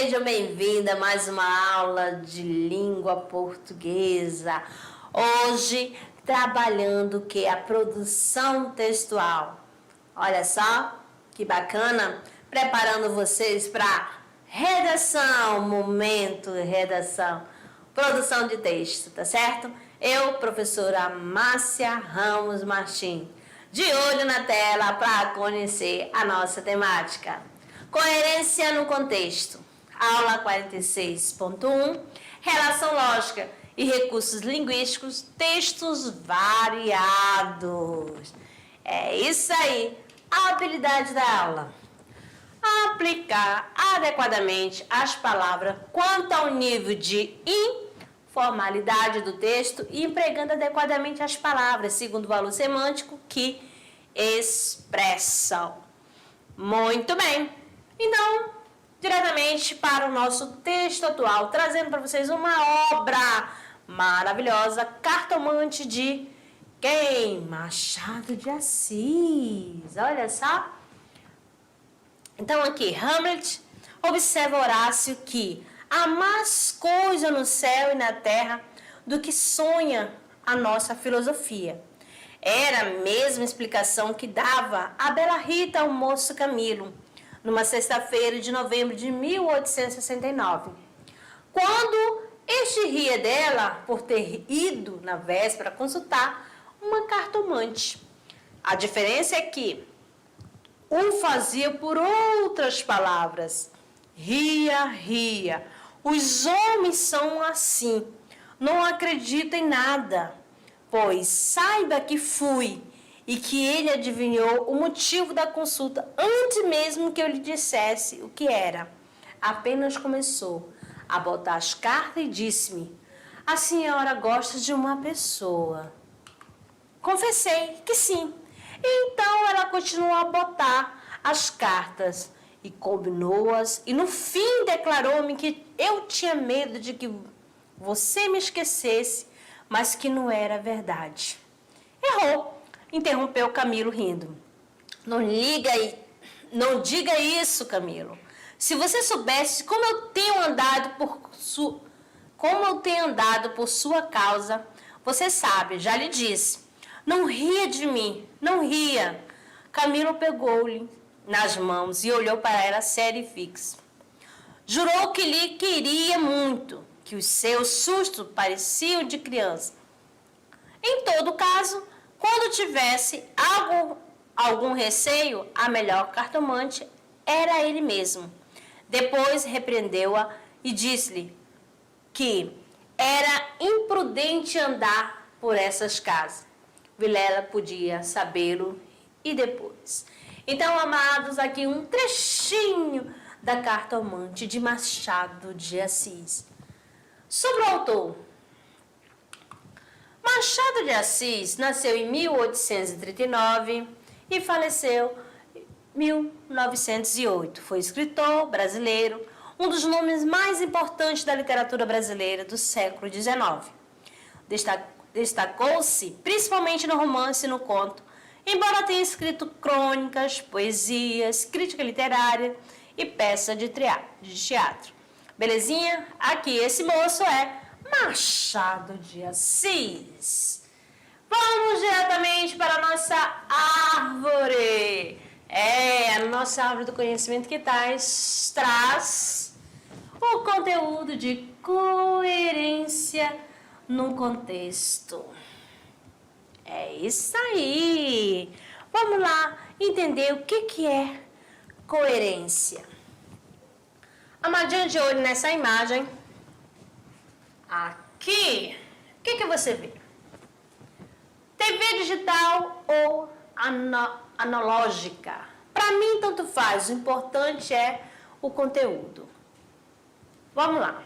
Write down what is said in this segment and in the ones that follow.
Sejam bem-vindos a mais uma aula de língua portuguesa. Hoje, trabalhando o que? A produção textual. Olha só, que bacana. Preparando vocês para redação, momento de redação, produção de texto, tá certo? Eu, professora Márcia Ramos Martins, de olho na tela para conhecer a nossa temática. Coerência no contexto. Aula 46.1, relação lógica e recursos linguísticos, textos variados. É isso aí, a habilidade da aula. Aplicar adequadamente as palavras quanto ao nível de informalidade do texto e empregando adequadamente as palavras, segundo o valor semântico que expressam. Muito bem. Então, diretamente para o nosso texto atual, trazendo para vocês uma obra maravilhosa, Cartomante de quem? Machado de Assis. Olha só. Então aqui, Hamlet observa Horácio que há mais coisa no céu e na terra do que sonha a nossa filosofia. Era a mesma explicação que dava a bela Rita ao moço Camilo, numa sexta-feira de novembro de 1869, quando este ria dela por ter ido na véspera consultar uma cartomante. A diferença é que o fazia por outras palavras. Ria. Os homens são assim, não acreditam em nada, pois saiba que fui e que ele adivinhou o motivo da consulta antes mesmo que eu lhe dissesse o que era. Apenas começou a botar as cartas e disse-me: a senhora gosta de uma pessoa. Confessei que sim. Então ela continuou a botar as cartas e combinou-as e no fim declarou-me que eu tinha medo de que você me esquecesse, mas que não era verdade. Errou. Interrompeu Camilo rindo. Não diga isso, Camilo. Se você soubesse como eu tenho andado por sua causa, você sabe, já lhe disse. Não ria de mim, não ria. Camilo pegou-lhe nas mãos e olhou para ela sério e fixo. Jurou que lhe queria muito, que os seus sustos pareciam de criança. Em todo caso, quando tivesse algum receio, a melhor cartomante era ele mesmo. Depois repreendeu-a e disse-lhe que era imprudente andar por essas casas. Vilela podia sabê-lo e depois. Então, amados, aqui um trechinho da Cartomante de Machado de Assis. Sobre o autor. Machado de Assis nasceu em 1839 e faleceu em 1908. Foi escritor brasileiro, um dos nomes mais importantes da literatura brasileira do século XIX. Destacou-se principalmente no romance e no conto, embora tenha escrito crônicas, poesias, crítica literária e peça de teatro. Belezinha? Aqui esse moço é Machado de Assis. Vamos diretamente para a nossa árvore. A nossa árvore do conhecimento que traz o conteúdo de coerência no contexto. É isso aí. Vamos lá entender o que é coerência. Amadinha de olho nessa imagem. Aqui, o que você vê? TV digital ou analógica? Para mim, tanto faz. O importante é o conteúdo. Vamos lá.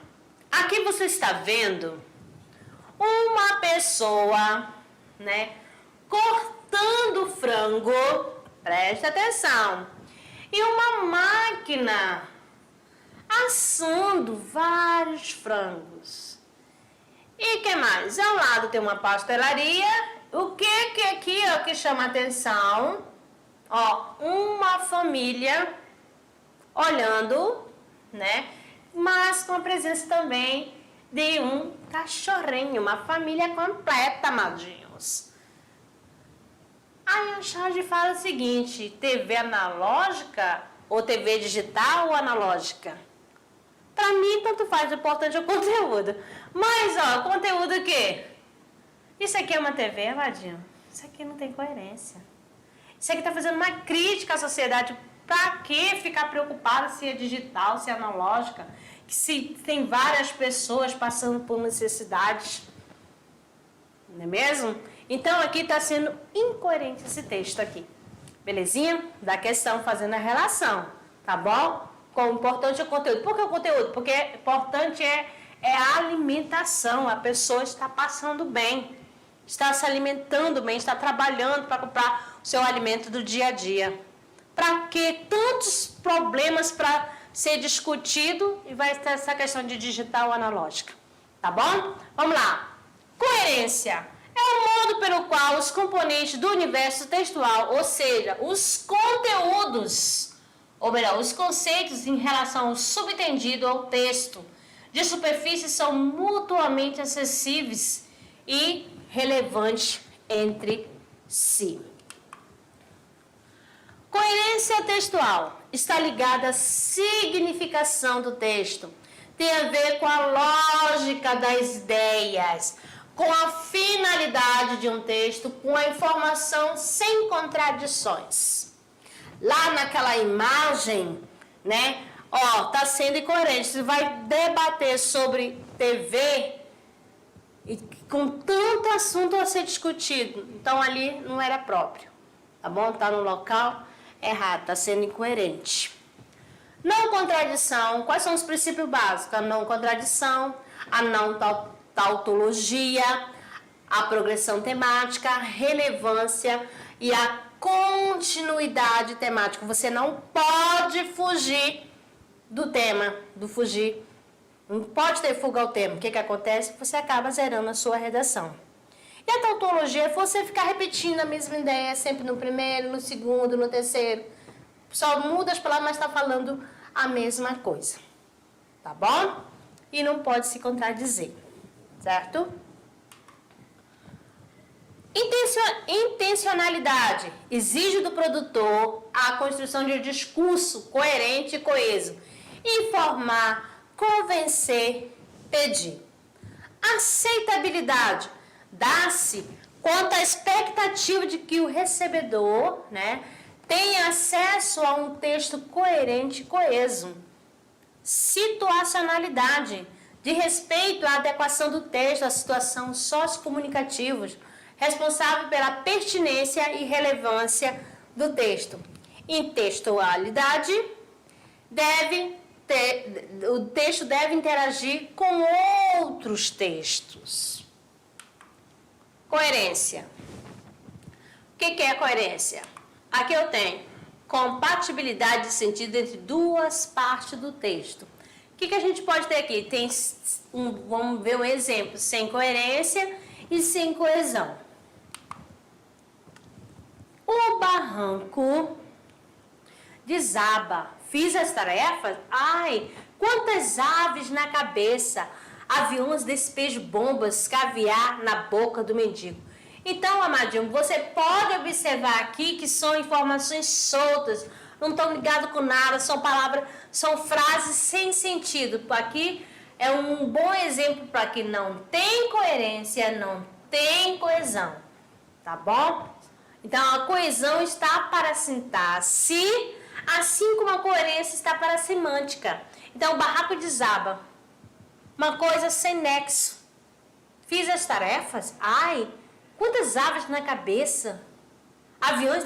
Aqui você está vendo uma pessoa, cortando frango. Presta atenção. E uma máquina assando vários frangos. E o que mais? Ao lado tem uma pastelaria. O que aqui que chama atenção? Uma família olhando, mas com a presença também de um cachorrinho, uma família completa, amadinhos. Aí a Charge fala o seguinte: TV analógica ou TV digital ou analógica? Pra mim, tanto faz, o importante é o conteúdo. Mas, ó, conteúdo o quê? Isso aqui é uma TV, amadinho? Isso aqui não tem coerência. Isso aqui tá fazendo uma crítica à sociedade. Pra que ficar preocupado se é digital, se é analógica? Se tem várias pessoas passando por necessidades. Não é mesmo? Então, aqui está sendo incoerente esse texto aqui. Belezinha? Da questão, fazendo a relação. Tá bom? Com o importante é o conteúdo. Por que o conteúdo? Porque o importante é a alimentação. A pessoa está passando bem. Está se alimentando bem. Está trabalhando para comprar o seu alimento do dia a dia. Para que tantos problemas para ser discutido e vai ter essa questão de digital ou analógica. Tá bom? Vamos lá. Coerência é o modo pelo qual os componentes do universo textual, ou seja, os conteúdos, ou melhor, os conceitos em relação ao subentendido ao texto de superfície são mutuamente acessíveis e relevantes entre si. Coerência textual está ligada à significação do texto. Tem a ver com a lógica das ideias, com a finalidade de um texto, com a informação sem contradições. Lá naquela imagem, né? Ó, tá sendo incoerente. Você vai debater sobre TV e com tanto assunto a ser discutido. Então ali não era próprio. Tá bom? Tá no local errado, está sendo incoerente. Não contradição, quais são os princípios básicos? A não contradição, a não tautologia, a progressão temática, a relevância e a continuidade temática. Você não pode fugir do tema, fugir. Não pode ter fuga ao tema. O que acontece? Você acaba zerando a sua redação. E a tautologia é você ficar repetindo a mesma ideia sempre no primeiro, no segundo, no terceiro. Só muda as palavras, mas está falando a mesma coisa. Tá bom? E não pode se contradizer. Certo? Intencionalidade exige do produtor a construção de um discurso coerente e coeso. Informar, convencer, pedir. Aceitabilidade dá-se quanto à expectativa de que o recebedor, né, tenha acesso a um texto coerente e coeso. Situacionalidade, de respeito à adequação do texto à situação sociocomunicativa, responsável pela pertinência e relevância do texto. Intextualidade, o texto deve interagir com outros textos. Coerência. O que é coerência? Aqui eu tenho compatibilidade de sentido entre duas partes do texto. O que a gente pode ter aqui? Vamos ver um exemplo, sem coerência e sem coesão. O barranco desaba. Fiz as tarefas? Ai, quantas aves na cabeça! Aviões despejam bombas, caviar na boca do mendigo. Então, amadinho, você pode observar aqui que são informações soltas, não estão ligadas com nada, são palavras, são frases sem sentido. Aqui é um bom exemplo para que não tem coerência, não tem coesão. Tá bom? Então, a coesão está para a sintaxe, assim como a coerência está para a semântica. Então, o barraco desaba. Uma coisa sem nexo. Fiz as tarefas? Ai, quantas aves na cabeça? Aviões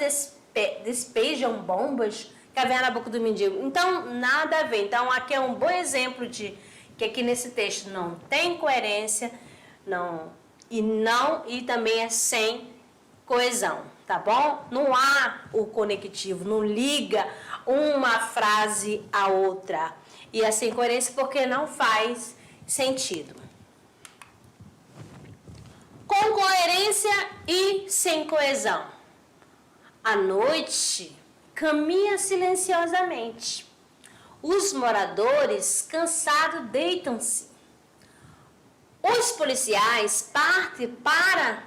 despejam bombas, caviar na boca do mendigo. Então, nada a ver. Então, aqui é um bom exemplo de que aqui nesse texto não tem coerência, e também é sem coesão, tá bom? Não há o conectivo, não liga uma frase à outra. E é sem coerência porque não faz sentido. Com coerência e sem coesão. A noite caminha silenciosamente. Os moradores, cansados, deitam-se. Os policiais partem para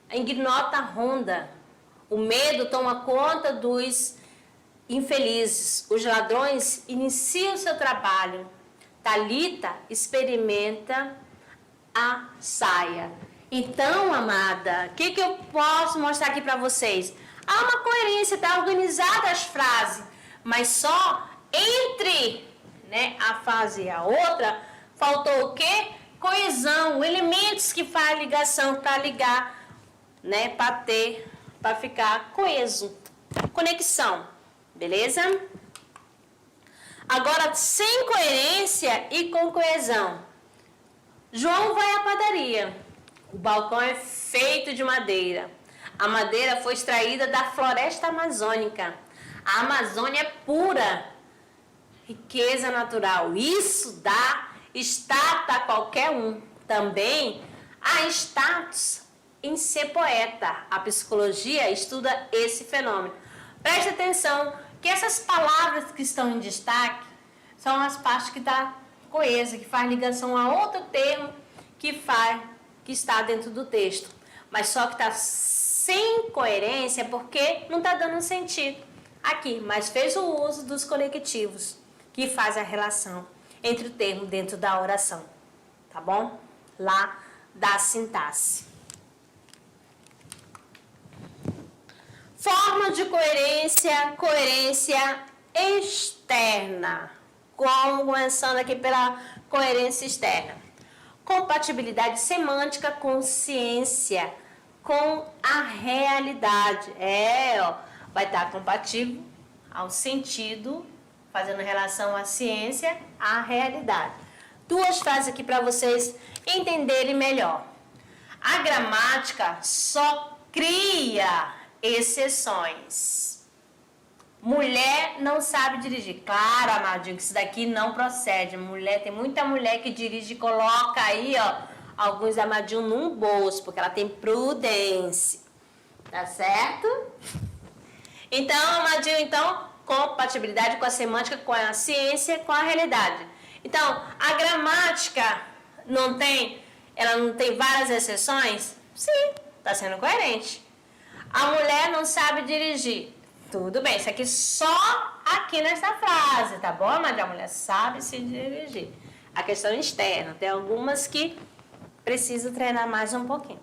a ignota ronda. O medo toma conta dos infelizes. Os ladrões iniciam seu trabalho. Talita experimenta a saia. Então, amada, o que eu posso mostrar aqui para vocês? Há uma coerência, está organizada as frases, mas só entre, né, a frase e a outra, faltou o quê? Coesão, elementos que fazem ligação para ligar, né, para ficar coeso. Conexão, beleza? Agora, sem coerência e com coesão. João vai à padaria. O balcão é feito de madeira. A madeira foi extraída da floresta amazônica. A Amazônia é pura, riqueza natural. Isso dá status a qualquer um. Também há status em ser poeta. A psicologia estuda esse fenômeno. Preste atenção que essas palavras que estão em destaque são as partes que estão coesa, que faz ligação a outro termo que está dentro do texto. Mas só que está sem coerência porque não está dando sentido aqui, mas fez o uso dos conectivos que faz a relação entre o termo dentro da oração, tá bom? Lá da sintaxe. Forma de coerência, coerência externa. Começando aqui pela coerência externa. Compatibilidade semântica com ciência, com a realidade. Vai estar compatível ao sentido, fazendo relação à ciência, à realidade. Duas frases aqui para vocês entenderem melhor. A gramática só cria exceções. Mulher não sabe dirigir. Claro, amadinho, que isso daqui não procede. Tem muita mulher que dirige e coloca aí, alguns amadinhos num bolso, porque ela tem prudência. Tá certo? Então, amadinho, compatibilidade com a semântica, com a ciência, com a realidade. Então, a gramática ela não tem várias exceções? Sim, tá sendo coerente. A mulher não sabe dirigir. Tudo bem, isso aqui só aqui nessa frase, tá bom? Mas a mulher sabe se dirigir. A questão externa, tem algumas que precisam treinar mais um pouquinho.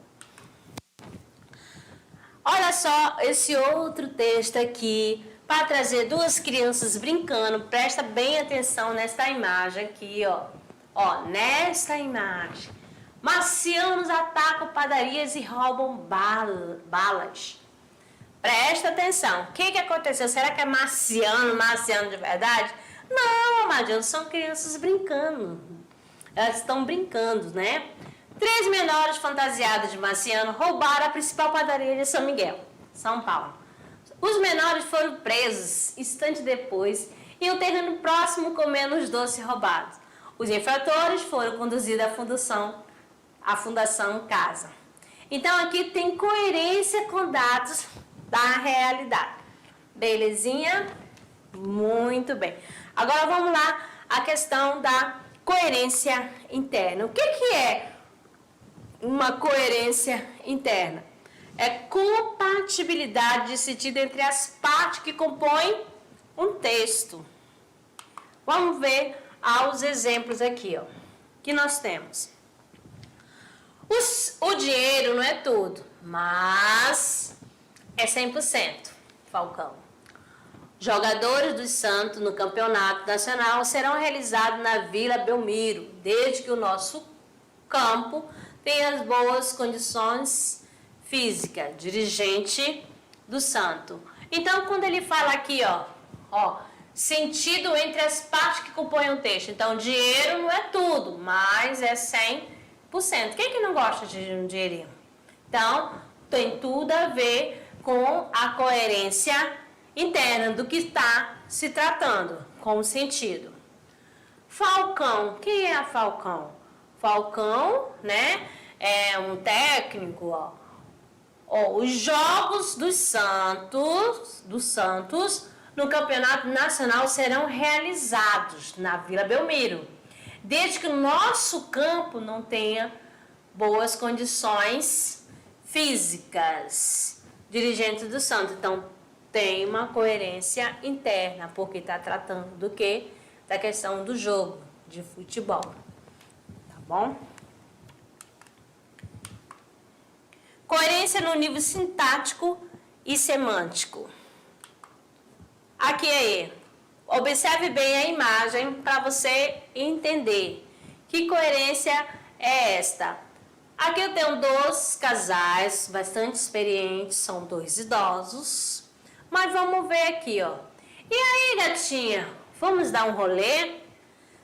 Olha só esse outro texto aqui, para trazer duas crianças brincando. Presta bem atenção nesta imagem aqui, ó. Nesta imagem. Marcianos atacam padarias e roubam balas. Presta atenção. O que aconteceu? Será que é marciano de verdade? Não, amadinho, são crianças brincando. Elas estão brincando, né? 3 menores fantasiados de marciano roubaram a principal padaria de São Miguel, São Paulo. Os menores foram presos instante depois em um terreno próximo comendo os doces roubados. Os infratores foram conduzidos à Fundação Casa. Então aqui tem coerência com dados da realidade. Belezinha? Muito bem. Agora vamos lá a questão da coerência interna. O que é uma coerência interna? É compatibilidade de sentido entre as partes que compõem um texto. Vamos ver aos exemplos aqui, que nós temos. O dinheiro não é tudo, mas é 100%, Falcão. Jogadores do Santos no campeonato nacional serão realizados na Vila Belmiro, desde que o nosso campo tenha as boas condições físicas. Dirigente do Santos. Então, quando ele fala aqui, sentido entre as partes que compõem o texto. Então, dinheiro não é tudo, mas é 100%. Quem que não gosta de um dinheirinho? Então, tem tudo a ver com a coerência interna do que está se tratando, com o sentido. Falcão, quem é a Falcão? Falcão, né, é um técnico, os Jogos dos Santos no campeonato nacional serão realizados na Vila Belmiro, desde que o nosso campo não tenha boas condições físicas. Dirigente do Santos, então tem uma coerência interna, porque está tratando do quê? Da questão do jogo de futebol, tá bom? Coerência no nível sintático e semântico. Aqui aí, observe bem a imagem para você entender que coerência é esta. Aqui eu tenho dois casais bastante experientes, são dois idosos, mas vamos ver aqui, ó. E aí, gatinha, vamos dar um rolê?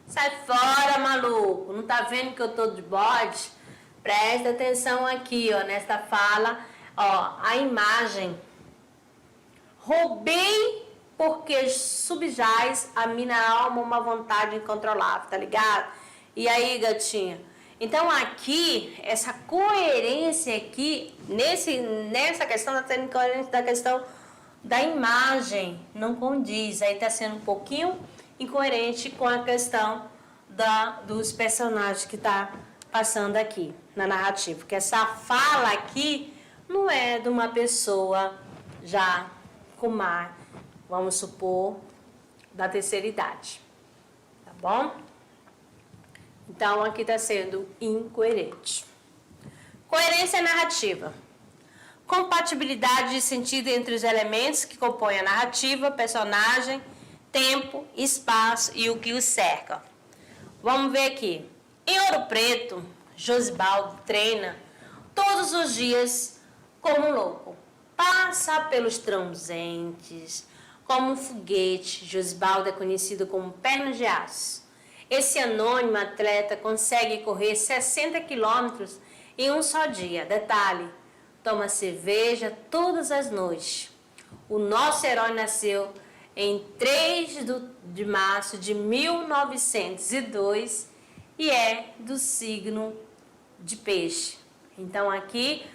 Sai fora, maluco, não tá vendo que eu tô de bode? Presta atenção aqui, ó, nesta fala, ó, a imagem. Roubei porque subjaz a minha alma uma vontade incontrolável, tá ligado? E aí, gatinha? Então aqui, essa coerência aqui, nessa questão, tá tendo coerência da questão da imagem, não condiz. Aí tá sendo um pouquinho incoerente com a questão dos personagens que tá passando aqui na narrativa. Porque essa fala aqui não é de uma pessoa já com mais, vamos supor, da terceira idade. Tá bom? Então, aqui está sendo incoerente. Coerência narrativa. Compatibilidade de sentido entre os elementos que compõem a narrativa, personagem, tempo, espaço e o que os cerca. Vamos ver aqui. Em Ouro Preto, Josibaldo treina todos os dias como um louco. Passa pelos transeuntes como um foguete. Josibaldo é conhecido como perna de aço. Esse anônimo atleta consegue correr 60 quilômetros em um só dia. Detalhe, toma cerveja todas as noites. O nosso herói nasceu em 3 de março de 1902 e é do signo de peixe. Então aqui,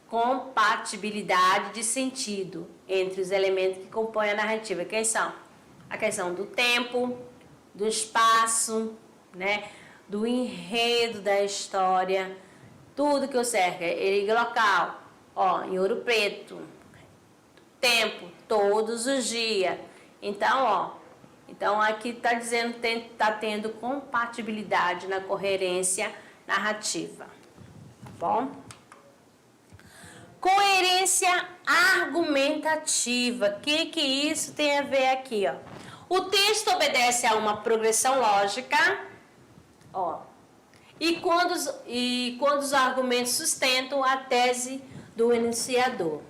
compatibilidade de sentido entre os elementos que compõem a narrativa. Quem são? A questão do tempo, do espaço, né? Do enredo da história, tudo que o cerca. Ele local, ó, em Ouro Preto, tempo, todos os dias. Então, ó, então aqui está dizendo que está tendo compatibilidade na coerência narrativa, tá bom? Coerência argumentativa. O que isso tem a ver aqui, ó? O texto obedece a uma progressão lógica, ó, e quando os argumentos sustentam a tese do enunciador.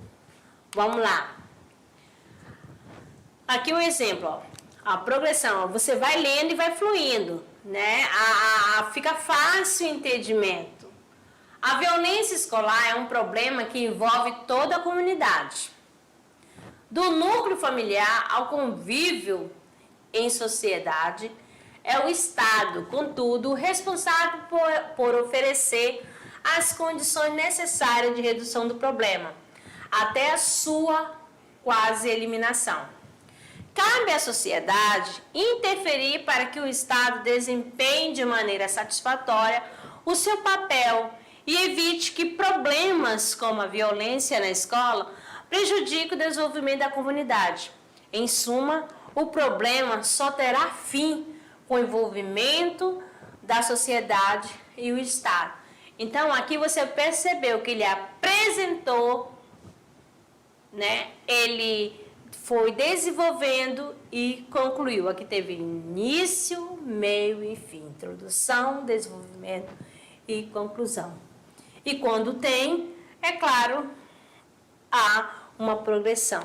Vamos lá. Aqui um exemplo, ó. A progressão, ó, você vai lendo e vai fluindo, né? Fica fácil o entendimento. A violência escolar é um problema que envolve toda a comunidade. Do núcleo familiar ao convívio em sociedade, é o Estado, contudo, responsável por oferecer as condições necessárias de redução do problema, até a sua quase eliminação. Cabe à sociedade interferir para que o Estado desempenhe de maneira satisfatória o seu papel e evite que problemas como a violência na escola prejudiquem o desenvolvimento da comunidade. Em suma, o problema só terá fim com o envolvimento da sociedade e o Estado. Então, aqui você percebeu que ele apresentou, né? Ele foi desenvolvendo e concluiu. Aqui teve início, meio e fim. Introdução, desenvolvimento e conclusão. E quando tem, é claro, há uma progressão.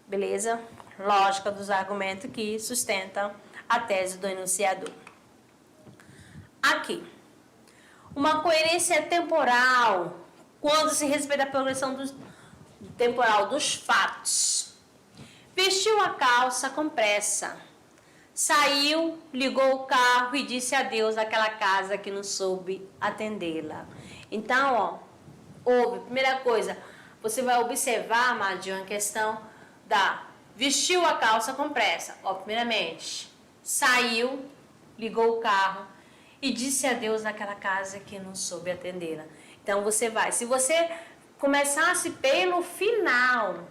Beleza? Lógica dos argumentos que sustentam a tese do enunciador. Aqui, uma coerência temporal, quando se respeita a progressão temporal dos fatos. Vestiu a calça com pressa, saiu, ligou o carro e disse adeus àquela casa que não soube atendê-la. Então, ó, primeira coisa, você vai observar, Madinho, a questão vestiu a calça com pressa. Ó, primeiramente, saiu, ligou o carro e disse adeus naquela casa que não soube atendê-la. Então você vai, se você começasse pelo final,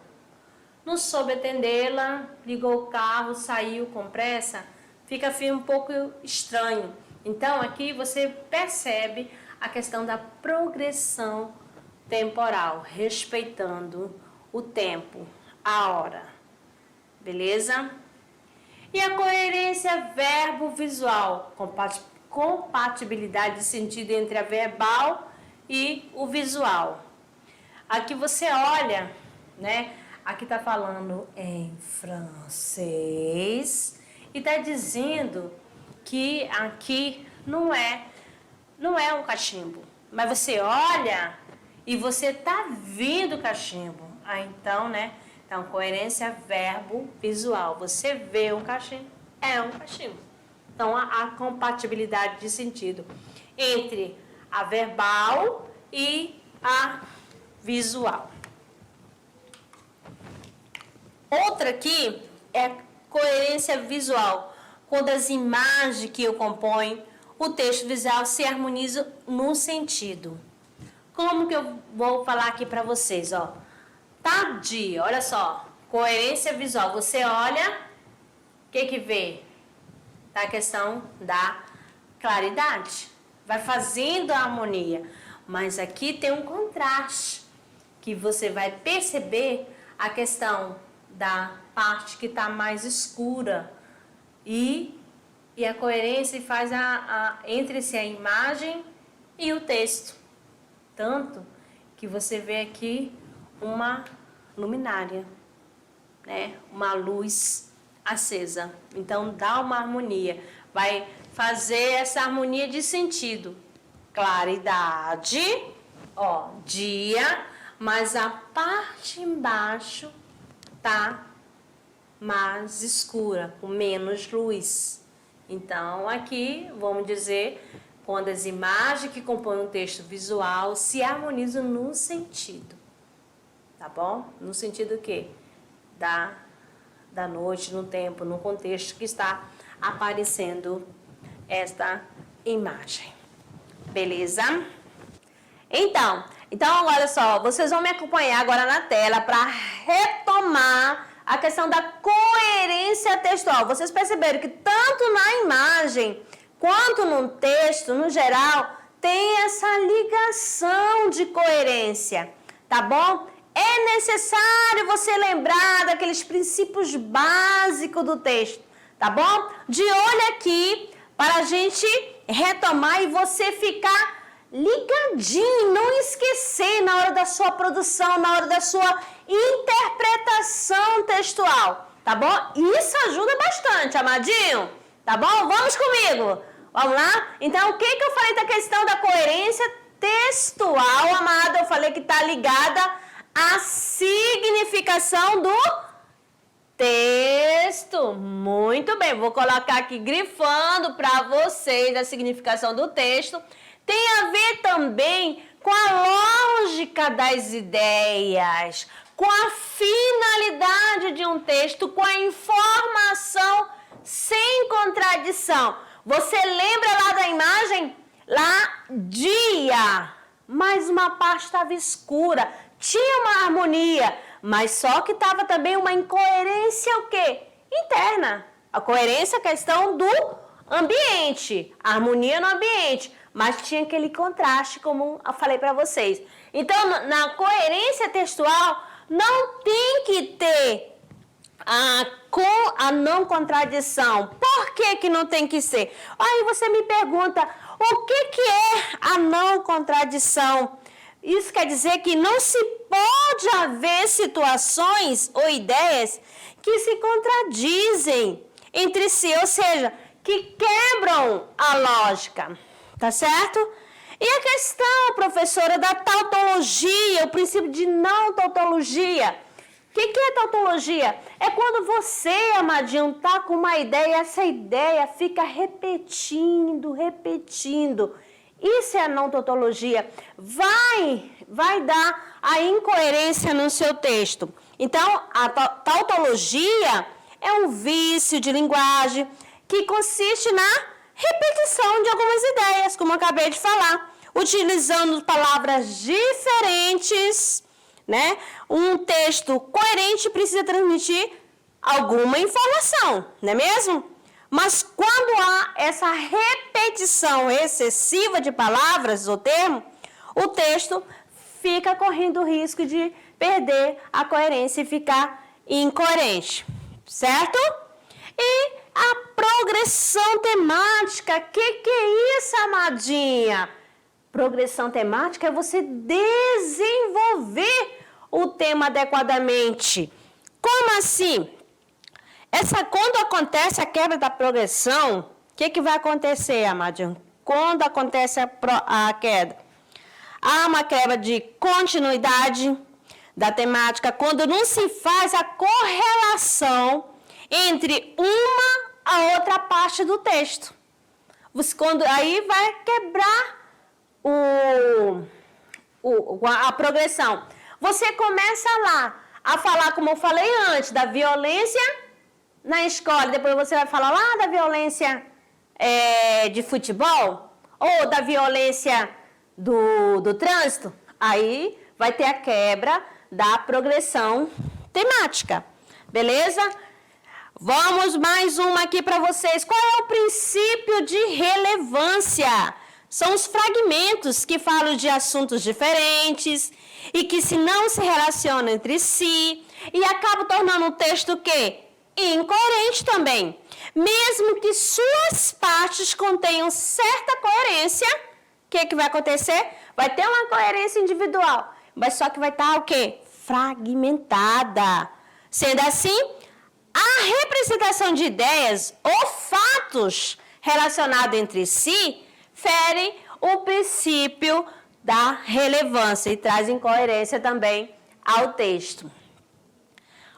não soube atendê-la, ligou o carro, saiu com pressa, fica um pouco estranho. Então aqui você percebe a questão da progressão temporal, respeitando o tempo, a hora. Beleza? E a coerência verbo-visual, compatibilidade de sentido entre a verbal e o visual. Aqui você olha, né? Aqui tá falando em francês e tá dizendo que aqui não é um cachimbo. Mas você olha e você tá vendo o cachimbo. Então, né? Então, coerência verbo-visual. Você vê um cachimbo, é um cachimbo. Então, a compatibilidade de sentido entre a verbal e a visual. Outra aqui é coerência visual, quando as imagens que eu componho, o texto visual se harmonizam no sentido. Como que eu vou falar aqui para vocês, ó? Tardia, olha só, coerência visual. Você olha, o que vê? Tá a questão da claridade. Vai fazendo a harmonia. Mas aqui tem um contraste, que você vai perceber a questão da parte que está mais escura. E a coerência faz entre-se a imagem e o texto. Tanto que você vê aqui uma luminária, né? Uma luz acesa. Então dá uma harmonia, vai fazer essa harmonia de sentido. Claridade, ó, dia, mas a parte embaixo tá mais escura, com menos luz. Então aqui, vamos dizer, quando as imagens que compõem o texto visual se harmonizam no sentido. Tá bom? No sentido o quê? Da noite, no tempo, no contexto que está aparecendo esta imagem. Beleza? Então, olha só, vocês vão me acompanhar agora na tela para retomar a questão da coerência textual. Vocês perceberam que tanto na imagem quanto no texto, no geral, tem essa ligação de coerência, tá bom? É necessário você lembrar daqueles princípios básicos do texto, tá bom? De olho aqui para a gente retomar e você ficar ligadinho, não esquecer na hora da sua produção, na hora da sua interpretação textual, tá bom? Isso ajuda bastante, amadinho, tá bom? Vamos comigo, vamos lá? Então, o que eu falei da questão da coerência textual, amada? Eu falei que tá ligada à significação do texto. Muito bem, vou colocar aqui grifando para vocês a significação do texto. Tem a ver também com a lógica das ideias, com a finalidade de um texto, com a informação sem contradição. Você lembra lá da imagem? Lá, dia, mas uma parte estava escura, tinha uma harmonia, mas só que estava também uma incoerência o quê? Interna. A coerência é a questão do ambiente, a harmonia no ambiente. Mas tinha aquele contraste, como eu falei para vocês. Então, na coerência textual, não tem que ter a não contradição. Por que não tem que ser? Aí você me pergunta, o que é a não contradição? Isso quer dizer que não se pode haver situações ou ideias que se contradizem entre si, ou seja, que quebram a lógica. Tá certo? E a questão, professora, da tautologia, o princípio de não tautologia. O que é tautologia? É quando você, amadinho, tá com uma ideia e essa ideia fica repetindo. Isso é a não tautologia. Vai dar a incoerência no seu texto. Então, a tautologia é um vício de linguagem que consiste na repetição de algumas ideias, como eu acabei de falar, utilizando palavras diferentes, né? Um texto coerente precisa transmitir alguma informação, não é mesmo? Mas quando há essa repetição excessiva de palavras ou termo, o texto fica correndo o risco de perder a coerência e ficar incoerente, certo? E a progressão temática, que é isso, amadinha? Progressão temática é você desenvolver o tema adequadamente. Como assim? Quando acontece a quebra da progressão, o que vai acontecer, amadinho? Quando acontece a queda? Há uma quebra de continuidade da temática, quando não se faz a correlação entre uma a outra parte do texto. Aí vai quebrar a progressão. Você começa lá a falar, como eu falei antes, da violência na escola, depois você vai falar lá da violência de futebol, ou da violência do trânsito, aí vai ter a quebra da progressão temática, beleza? Vamos mais uma aqui para vocês. Qual é o princípio de relevância? São os fragmentos que falam de assuntos diferentes e que se não se relacionam entre si e acabam tornando o texto o quê? Incoerente também. Mesmo que suas partes contenham certa coerência, o que vai acontecer? Vai ter uma coerência individual, mas só que vai estar o quê? Fragmentada. Sendo assim, a representação de ideias ou fatos relacionados entre si ferem o princípio da relevância e traz incoerência também ao texto.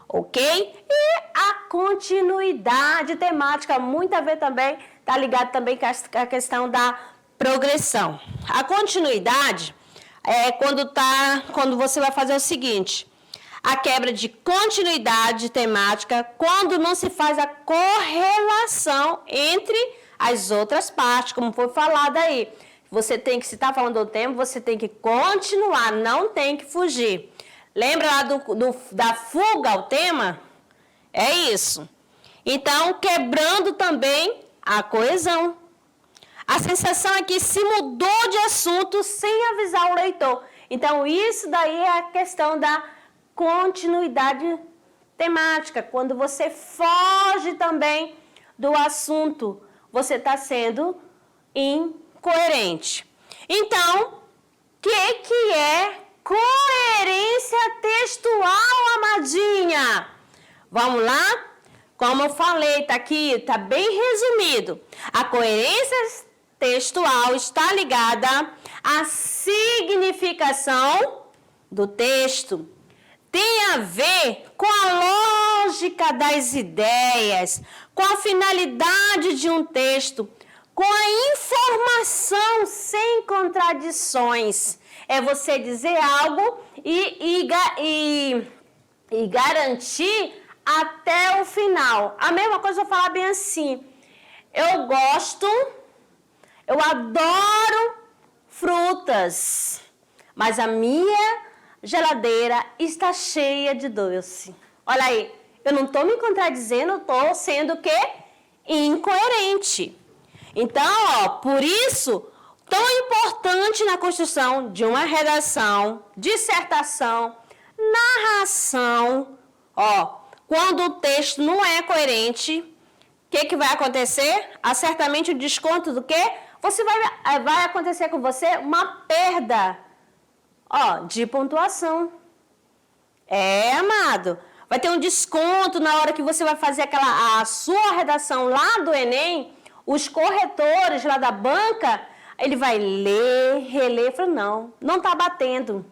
Ok? E a continuidade temática, muito a ver também, está ligado também com a questão da progressão. A continuidade é quando você vai fazer o seguinte: a quebra de continuidade temática, quando não se faz a correlação entre as outras partes, como foi falado aí. Você tem que, se está falando do tema, você tem que continuar, não tem que fugir. Lembra lá da fuga ao tema? É isso. Então, quebrando também a coesão. A sensação é que se mudou de assunto sem avisar o leitor. Então, isso daí é a questão da continuidade temática. Quando você foge também do assunto, você está sendo incoerente. Então, o que é coerência textual, amadinha? Vamos lá? Como eu falei, tá aqui, tá bem resumido. A coerência textual está ligada à significação do texto. Tem a ver com a lógica das ideias, com a finalidade de um texto, com a informação sem contradições. É você dizer algo e garantir até o final. A mesma coisa eu falar bem assim: eu adoro frutas, mas a minha geladeira está cheia de doce. Olha aí, eu não estou me contradizendo, eu estou sendo o quê? Incoerente. Então, por isso, tão importante na construção de uma redação, dissertação, narração, quando o texto não é coerente, o que vai acontecer? Certamente o desconto do quê? Vai acontecer com você uma perda, de pontuação. Amado. Vai ter um desconto na hora que você vai fazer a sua redação lá do Enem. Os corretores lá da banca, ele vai ler, reler, fala, não está batendo.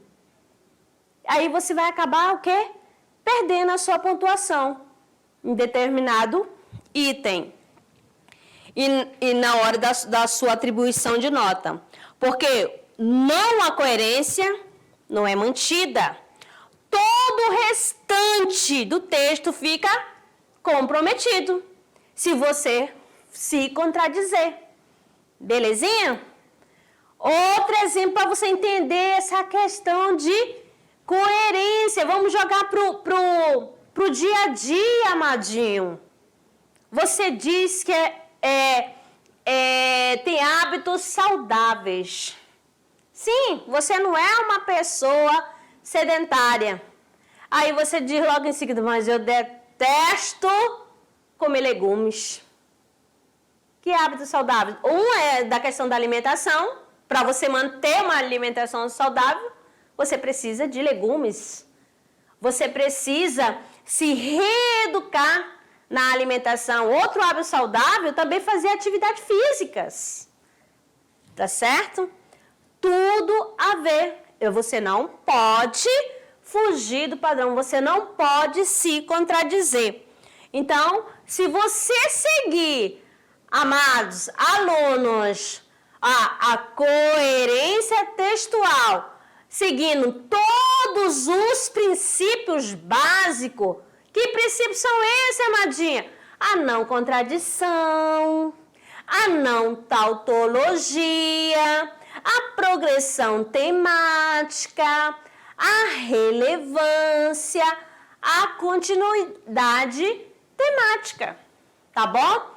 Aí você vai acabar o quê? Perdendo a sua pontuação em determinado item. E na hora da sua atribuição de nota. Porque não a coerência não é mantida. todo o restante do texto fica comprometido se você se contradizer. Belezinha? Outro exemplo para você entender essa questão de coerência. Vamos jogar pro dia a dia, amadinho. Você diz que tem hábitos saudáveis. Sim, você não é uma pessoa sedentária. Aí você diz logo em seguida, mas eu detesto comer legumes. Que hábitos saudáveis? Um é da questão da alimentação. Para você manter uma alimentação saudável, você precisa de legumes. Você precisa se reeducar na alimentação. Outro hábito saudável também é fazer atividades físicas. Tá certo? Tudo a ver. Você não pode fugir do padrão. Você não pode se contradizer. Então, se você seguir, amados alunos, a coerência textual, seguindo todos os princípios básicos. Que princípios são esses, amadinha? A não contradição, a não tautologia, a progressão temática, a relevância, a continuidade temática. Tá bom?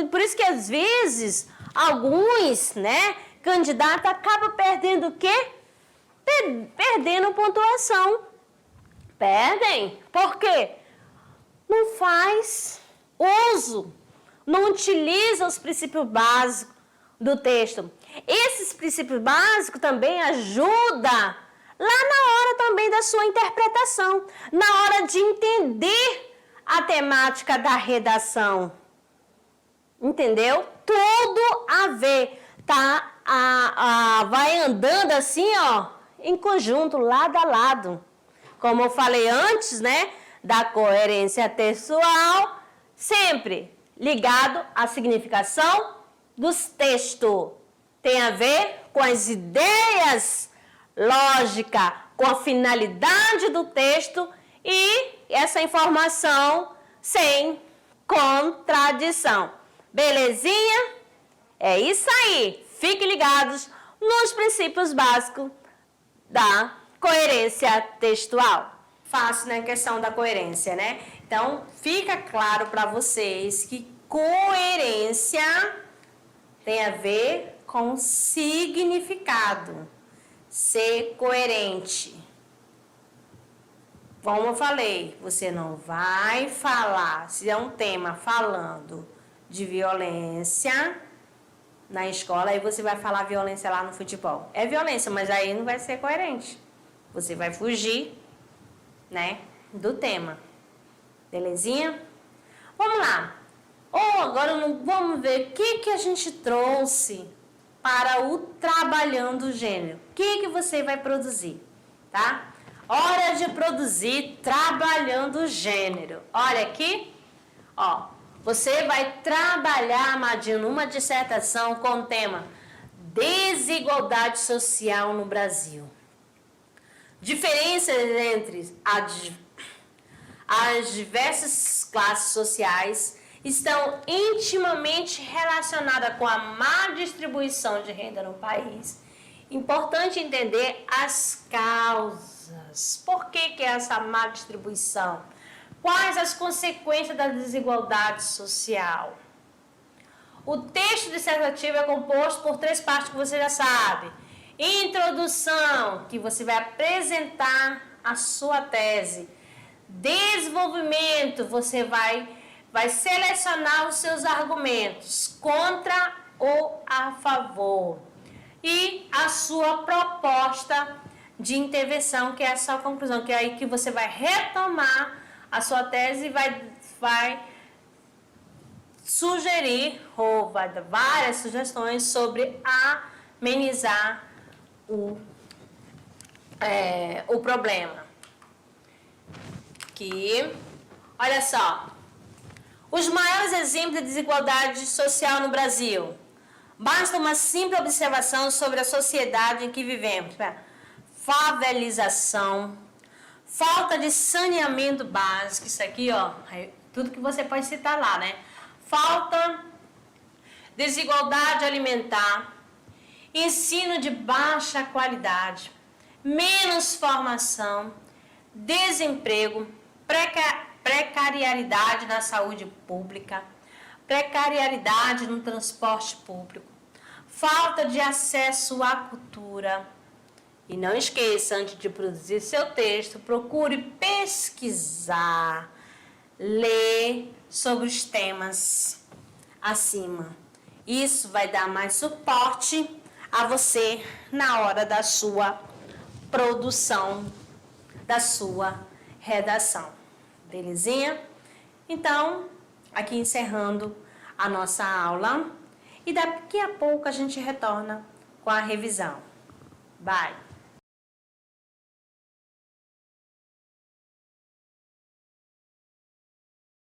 Por isso que às vezes alguns, candidatos acabam perdendo o quê? Perdendo pontuação. Perdem. Por quê? Não faz uso, não utiliza os princípios básicos do texto. Esses princípios básicos também ajudam lá na hora também da sua interpretação, na hora de entender a temática da redação. Entendeu? Tudo a ver, tá? Vai andando assim, ó, em conjunto, lado a lado. Como eu falei antes, da coerência textual, sempre ligado à significação dos textos. Tem a ver com as ideias lógicas, com a finalidade do texto e essa informação sem contradição. Belezinha? É isso aí. Fiquem ligados nos princípios básicos da coerência textual. Fácil na questão da coerência, Então, fica claro para vocês que coerência tem a ver com significado. Ser coerente. Como eu falei, você não vai falar, se é um tema falando de violência na escola, aí você vai falar violência lá no futebol. É violência, mas aí não vai ser coerente. Você vai fugir, do tema. Belezinha? Vamos lá. Agora vamos ver o que a gente trouxe para o Trabalhando o Gênero. O que você vai produzir, tá? Hora de produzir Trabalhando o Gênero. Olha aqui, você vai trabalhar, amadinho, numa dissertação com o tema Desigualdade Social no Brasil. Diferenças entre as diversas classes sociais estão intimamente relacionadas com a má distribuição de renda no país. Importante entender as causas. Por que é essa má distribuição? Quais as consequências da desigualdade social? O texto dissertativo é composto por 3 partes que você já sabe. Introdução, que você vai apresentar a sua tese. Desenvolvimento, você vai selecionar os seus argumentos contra ou a favor. E a sua proposta de intervenção, que é a sua conclusão, que é aí que você vai retomar a sua tese e vai sugerir, ou vai dar várias sugestões sobre amenizar o problema. Que, olha só, os maiores exemplos de desigualdade social no Brasil. Basta uma simples observação sobre a sociedade em que vivemos. Favelização, falta de saneamento básico, isso aqui, ó, tudo que você pode citar lá, né? Falta, desigualdade alimentar, ensino de baixa qualidade, menos formação, desemprego, precariedade na saúde pública, precariedade no transporte público, falta de acesso à cultura. E não esqueça, antes de produzir seu texto, procure pesquisar, ler sobre os temas acima. Isso vai dar mais suporte a você na hora da sua produção, da sua redação. Belezinha? Então, aqui encerrando a nossa aula. E daqui a pouco a gente retorna com a revisão. Bye!